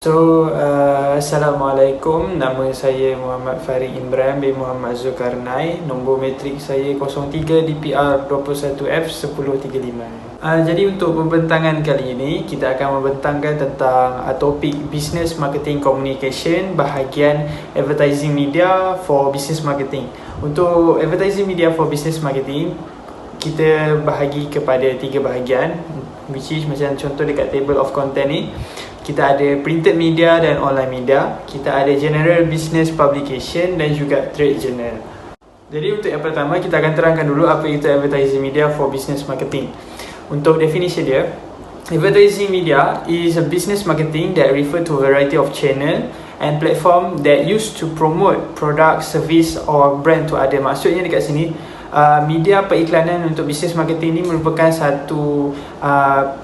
Assalamualaikum. Nama saya Muhammad Farid Imran bin Muhammad Zulkarnain. Nombor matrik saya 03 DPR 21F1035. Jadi untuk pembentangan kali ini, kita akan membentangkan tentang topik Business Marketing Communication bahagian Advertising Media for Business Marketing. Untuk Advertising Media for Business Marketing, kita bahagi kepada 3 bahagian, which is macam contoh dekat table of content ni. Kita ada printed media dan online media. Kita ada general business publication dan juga trade journal. Jadi untuk yang pertama, kita akan terangkan dulu apa itu advertising media for business marketing. Untuk definisi dia, advertising media is a business marketing that refer to a variety of channel and platform that used to promote product, service or brand to other. Maksudnya dekat sini, media periklanan untuk business marketing ini merupakan satu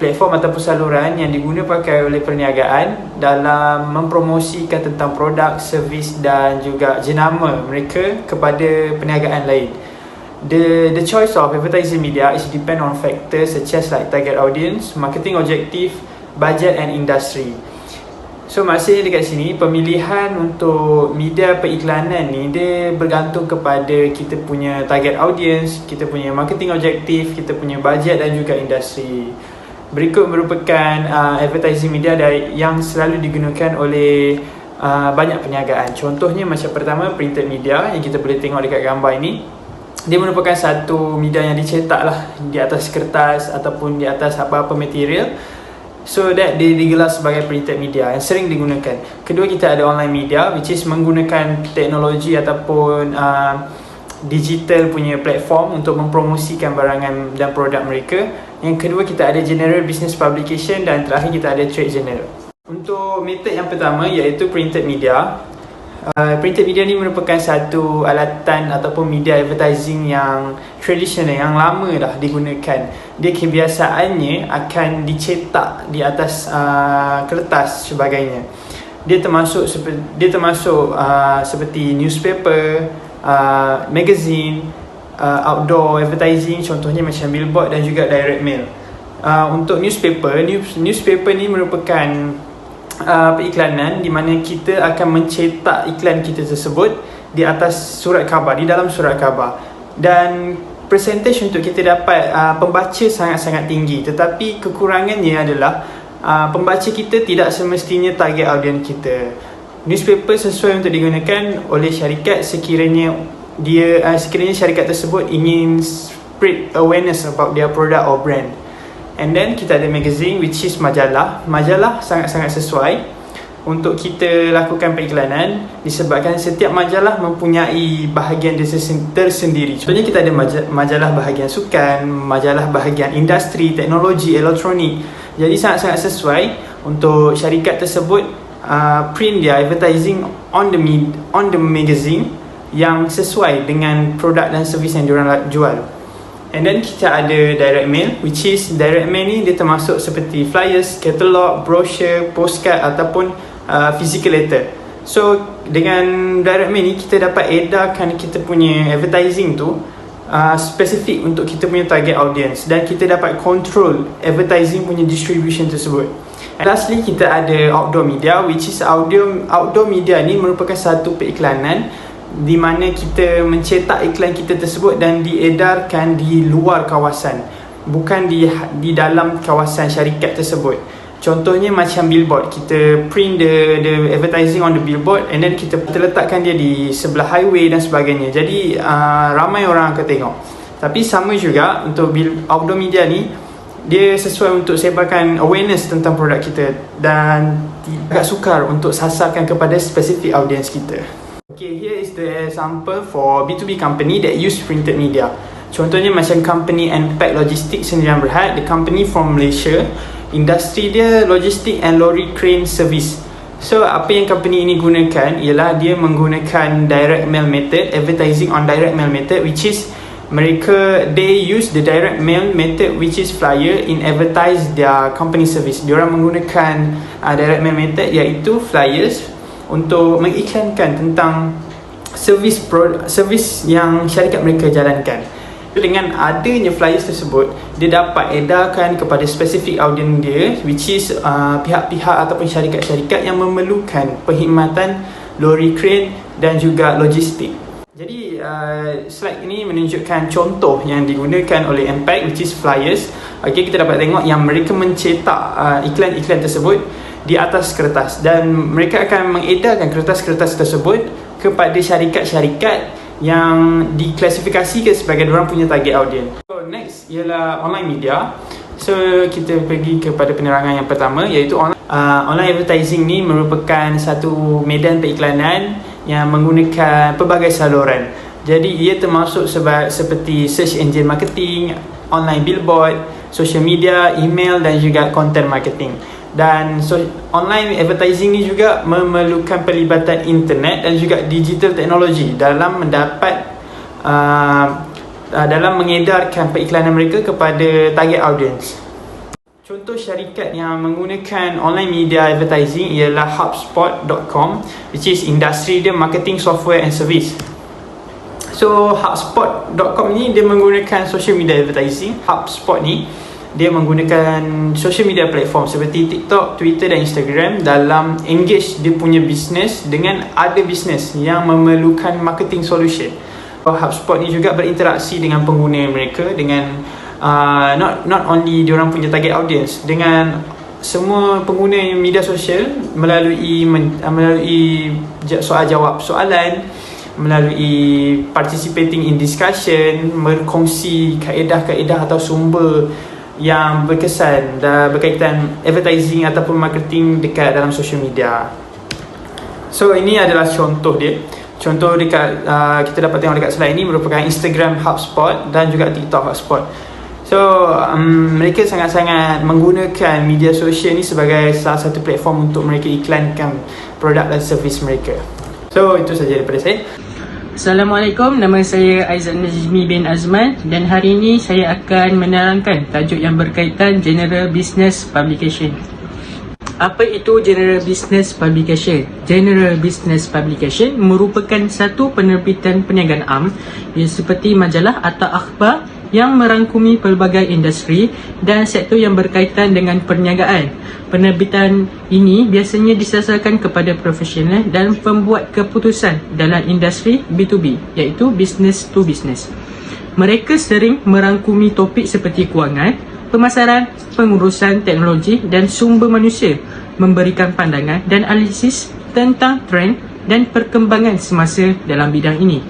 platform ataupun saluran yang diguna pakai oleh perniagaan dalam mempromosikan tentang produk, servis dan juga jenama mereka kepada perniagaan lain. The choice of advertising media is depend on factors such as like target audience, marketing objective, budget and industry. So maksudnya dekat sini, pemilihan untuk media periklanan ni dia bergantung kepada kita punya target audience, kita punya marketing objektif, kita punya budget dan juga industri. Berikut merupakan advertising media yang selalu digunakan oleh banyak perniagaan. Contohnya macam pertama, printed media yang kita boleh tengok dekat gambar ini. Dia merupakan satu media yang dicetak lah di atas kertas ataupun di atas apa-apa material. So that dia digelar sebagai printed media yang sering digunakan. Kedua, kita ada online media, which is menggunakan teknologi ataupun digital punya platform untuk mempromosikan barangan dan produk mereka. Yang kedua, kita ada general business publication dan terakhir kita ada trade journal. Untuk method yang pertama iaitu printed media. Printed media ni merupakan satu alatan ataupun media advertising yang tradisional, yang lama dah digunakan. Dia kebiasaannya akan dicetak di atas kertas sebagainya. Dia termasuk seperti newspaper, magazine, outdoor advertising, contohnya macam billboard dan juga direct mail. Untuk newspaper ni merupakan periklanan di mana kita akan mencetak iklan kita tersebut di atas surat khabar, di dalam surat khabar, dan percentage untuk kita dapat pembaca sangat-sangat tinggi. Tetapi kekurangannya adalah pembaca kita tidak semestinya target audience kita. Newspaper sesuai untuk digunakan oleh syarikat sekiranya syarikat tersebut ingin spread awareness about their product or brand. And then kita ada magazine, which is majalah. Majalah sangat-sangat sesuai untuk kita lakukan periklanan disebabkan setiap majalah mempunyai bahagian tersendiri. Contohnya kita ada majalah bahagian sukan, majalah bahagian industri, teknologi, elektronik. Jadi sangat-sangat sesuai untuk syarikat tersebut print dia advertising on the magazine yang sesuai dengan produk dan servis yang diorang jual. And then kita ada direct mail, which is direct mail ni dia termasuk seperti flyers, katalog, brochure, postcard ataupun physical letter. So dengan direct mail ni kita dapat edarkan kita punya advertising tu spesifik untuk kita punya target audience, dan kita dapat control advertising punya distribution tersebut. And lastly, kita ada outdoor media, which is outdoor media ni merupakan satu periklanan di mana kita mencetak iklan kita tersebut dan diedarkan di luar kawasan, bukan di dalam kawasan syarikat tersebut. Contohnya macam billboard, kita print the advertising on the billboard and then kita letakkan dia di sebelah highway dan sebagainya. Jadi ramai orang akan tengok. Tapi sama juga untuk outdoor media ni, dia sesuai untuk sebarkan awareness tentang produk kita dan agak sukar untuk sasarkan kepada spesifik audience kita. Okay, here is the example for B2B company that use printed media. Contohnya macam company Npack Logistics Sdn Bhd, the company from Malaysia. Industri dia logistik and lorry crane service. So apa yang company ini gunakan ialah dia menggunakan direct mail method, advertising on direct mail method, which is they use the direct mail method, which is flyer, in advertise their company service. Diorang menggunakan direct mail method iaitu flyers untuk mengiklankan tentang servis yang syarikat mereka jalankan. Dengan adanya flyers tersebut, dia dapat edarkan kepada spesifik audiens dia, which is pihak-pihak ataupun syarikat-syarikat yang memerlukan perkhidmatan lori crane dan juga logistik. Jadi slide ini menunjukkan contoh yang digunakan oleh Impact, which is flyers. Okay, kita dapat tengok yang mereka mencetak iklan-iklan tersebut di atas kertas, dan mereka akan mengedarkan kertas-kertas tersebut kepada syarikat-syarikat yang diklasifikasikan sebagai diorang punya target audience. So next ialah online media. So kita pergi kepada penerangan yang pertama, iaitu online advertising ni merupakan satu medan periklanan yang menggunakan pelbagai saluran. Jadi ia termasuk seperti search engine marketing, online billboard, social media, email dan juga content marketing. Dan online advertising ni juga memerlukan pelibatan internet dan juga digital teknologi dalam mendapat dalam mengedarkan periklanan mereka kepada target audience. Contoh syarikat yang menggunakan online media advertising ialah HubSpot.com, which is industri dia marketing software and service. So HubSpot.com ni dia menggunakan social media advertising. HubSpot ni dia menggunakan social media platform seperti TikTok, Twitter dan Instagram dalam engage dia punya business dengan other business yang memerlukan marketing solution. HubSpot ni juga berinteraksi dengan pengguna mereka, dengan not only diorang punya target audience, dengan semua pengguna media sosial melalui soal jawab soalan, melalui participating in discussion, berkongsi kaedah-kaedah atau sumber yang berkesan dan berkaitan advertising ataupun marketing dekat dalam social media. So ini adalah contoh dia. Contoh dekat kita dapat tengok dekat slide ini merupakan Instagram HubSpot dan juga TikTok HubSpot. So mereka sangat-sangat menggunakan media sosial ni sebagai salah satu platform untuk mereka iklankan produk dan servis mereka. So itu saja daripada saya. Assalamualaikum, nama saya Aizat Najmi bin Azman dan hari ini saya akan menerangkan tajuk yang berkaitan General Business Publication. Apa itu General Business Publication? General Business Publication merupakan satu penerbitan perniagaan am yang seperti majalah atau akhbar yang merangkumi pelbagai industri dan sektor yang berkaitan dengan perniagaan. Penerbitan ini biasanya disasarkan kepada profesional dan pembuat keputusan dalam industri B2B, iaitu business to business. Mereka sering merangkumi topik seperti kewangan, pemasaran, pengurusan teknologi dan sumber manusia, memberikan pandangan dan analisis tentang trend dan perkembangan semasa dalam bidang ini.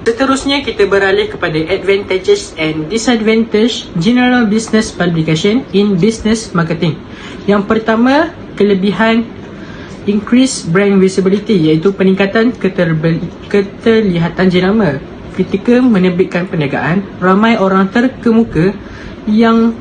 Seterusnya kita beralih kepada advantages and disadvantages General Business Publication in Business Marketing. Yang pertama, kelebihan increase brand visibility, iaitu peningkatan keterlihatan jenama. Ketika menerbitkan perniagaan, ramai orang terkemuka yang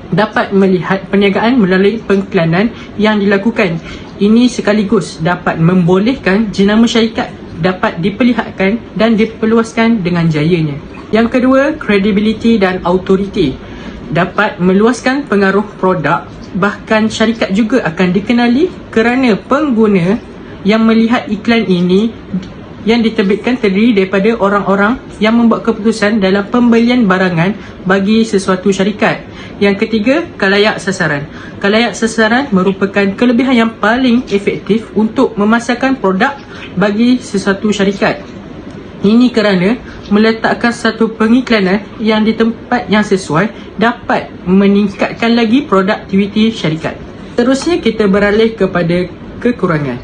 dapat melihat perniagaan melalui pengiklanan yang dilakukan. Ini sekaligus dapat membolehkan jenama syarikat dapat diperlihatkan dan diperluaskan dengan jayanya. Yang kedua, credibility dan authority. Dapat meluaskan pengaruh produk, bahkan syarikat juga akan dikenali kerana pengguna yang melihat iklan ini yang diterbitkan terdiri daripada orang-orang yang membuat keputusan dalam pembelian barangan bagi sesuatu syarikat. Yang ketiga, khalayak sasaran. Khalayak sasaran merupakan kelebihan yang paling efektif untuk memasarkan produk bagi sesuatu syarikat. Ini kerana meletakkan satu pengiklanan yang di tempat yang sesuai dapat meningkatkan lagi produktiviti syarikat. Terusnya kita beralih kepada kekurangan.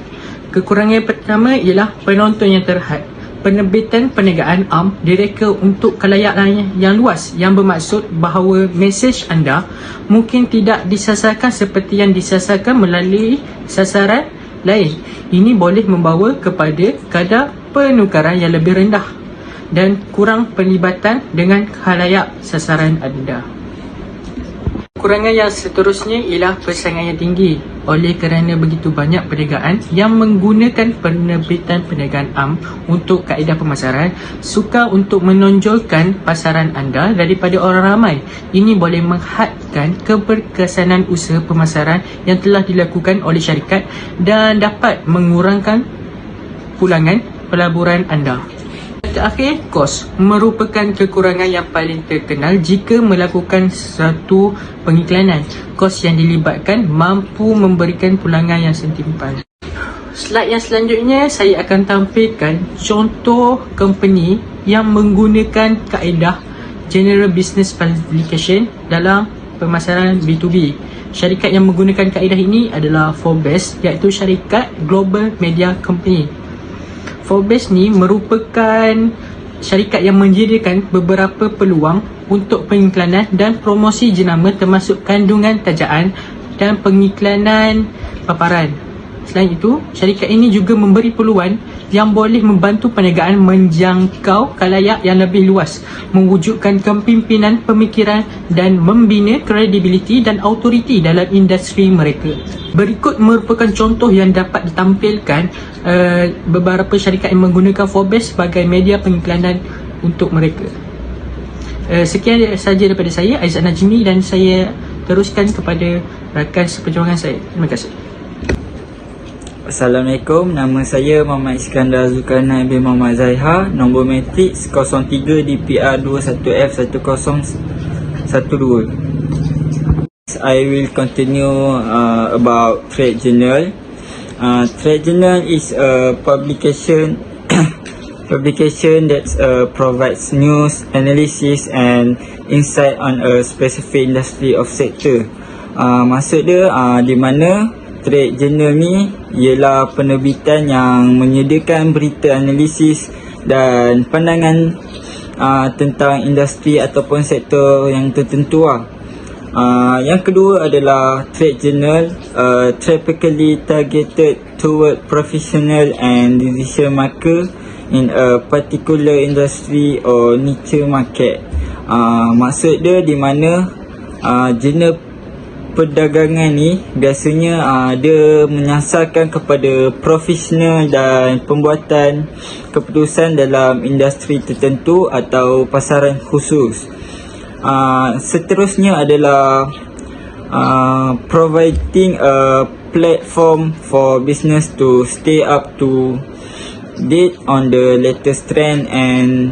Kekurangan pertama ialah penonton yang terhad. Penerbitan perniagaan am direka untuk khalayak yang luas, yang bermaksud bahawa mesej anda mungkin tidak disasarkan seperti yang disasarkan melalui sasaran lain. Ini boleh membawa kepada kadar penukaran yang lebih rendah dan kurang penlibatan dengan khalayak sasaran anda. Kekurangan yang seterusnya ialah persaingan yang tinggi. Oleh kerana begitu banyak perniagaan yang menggunakan penerbitan perniagaan am untuk kaedah pemasaran, sukar untuk menonjolkan pasaran anda daripada orang ramai. Ini boleh menghadkan keberkesanan usaha pemasaran yang telah dilakukan oleh syarikat dan dapat mengurangkan pulangan pelaburan anda. terakhir, kos merupakan kekurangan yang paling terkenal jika melakukan satu pengiklanan. Kos yang dilibatkan mampu memberikan pulangan yang setimpal. Slide yang selanjutnya, saya akan tampilkan contoh company yang menggunakan kaedah General Business Publication dalam pemasaran B2B. Syarikat yang menggunakan kaedah ini adalah Forbes, iaitu syarikat Global Media Company. Forbes ni merupakan syarikat yang menyediakan beberapa peluang untuk pengiklanan dan promosi jenama termasuk kandungan tajaan dan pengiklanan paparan. Selain itu, syarikat ini juga memberi peluang yang boleh membantu perniagaan menjangkau khalayak yang lebih luas, mewujudkan kepimpinan pemikiran dan membina kredibiliti dan autoriti dalam industri mereka. Berikut merupakan contoh yang dapat ditampilkan beberapa syarikat yang menggunakan Forbes sebagai media pengiklanan untuk mereka. Sekian sahaja daripada saya, Aizat Najmi, dan saya teruskan kepada rakan seperjuangan saya. Terima kasih. Assalamualaikum, nama saya Muhammad Iskandar Zulkarnain bin Muhammad Zaiha, nombor matrix 03 DPR 21F1012. I will continue about Trade Journal. Trade Journal is a publication that provides news, analysis and insight on a specific industry of sector. Maksud dia di mana Trade Journal ni ialah penerbitan yang menyediakan berita analisis dan pandangan tentang industri ataupun sektor yang tertentu lah. Yang kedua adalah Trade Journal, typically targeted toward professional and decision maker in a particular industry or niche market. Maksud dia di mana jurnal perdagangan ni biasanya dia menyasarkan kepada profesional dan pembuatan keputusan dalam industri tertentu atau pasaran khusus. Seterusnya adalah providing a platform for business to stay up to date on the latest trend and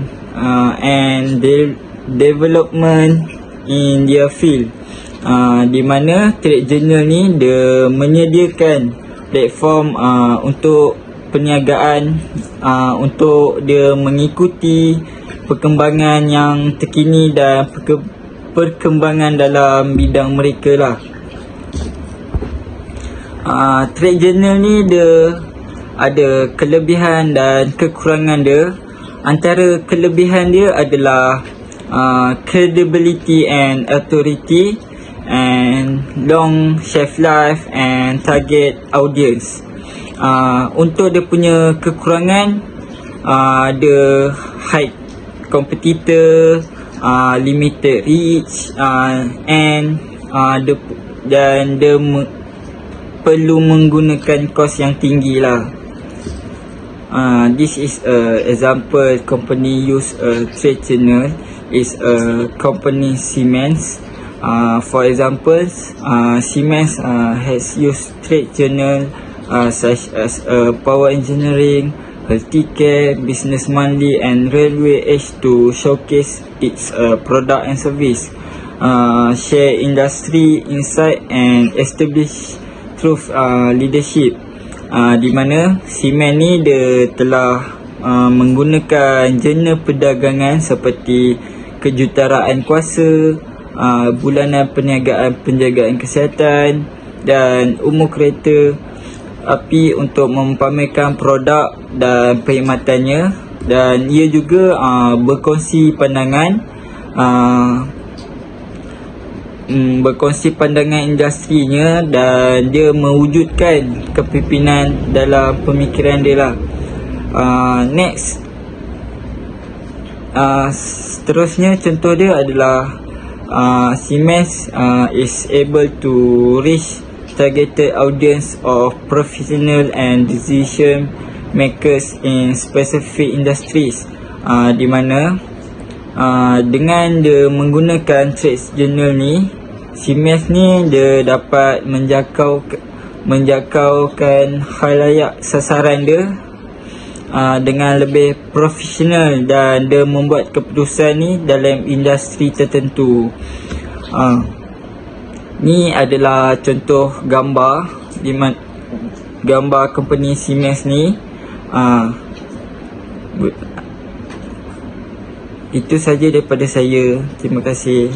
development in their field. Di mana Trade Journal ni dia menyediakan platform untuk perniagaan, untuk dia mengikuti perkembangan yang terkini dan perkembangan dalam bidang mereka lah. Trade Journal ni dia ada kelebihan dan kekurangan dia. Antara kelebihan dia adalah credibility and authority and long shelf life and target audience. Untuk dia punya kekurangan, ada high competitor, limited reach, and dia perlu menggunakan kos yang tinggi lah. This is a example company use a Trade Journal is a company Siemens. For example, Siemens has used Trade Journal such as Power Engineering, Healthcare, Business Monthly and Railway Edge to showcase its product and service, share industry insight and establish truth leadership. Di mana Siemens ni dia telah menggunakan jurnal perdagangan seperti Kejutaraan Kuasa, Bulanan Perniagaan Penjagaan Kesihatan dan Umur Kereta Api untuk mempamerkan produk dan perkhidmatannya, dan ia juga berkongsi pandangan industrinya, dan dia mewujudkan kepimpinan dalam pemikiran dia lah. Next, seterusnya contoh dia adalah Siemens is able to reach targeted audience of professional and decision makers in specific industries, di mana dengan dia menggunakan Trade Journal ni, Siemens ni dia dapat menjangkaukan khalayak sasaran dia dengan lebih profesional dan dia membuat keputusan ni dalam industri tertentu. Ni adalah contoh gambar di mana gambar company Siemens ni. Itu saja daripada saya. Terima kasih.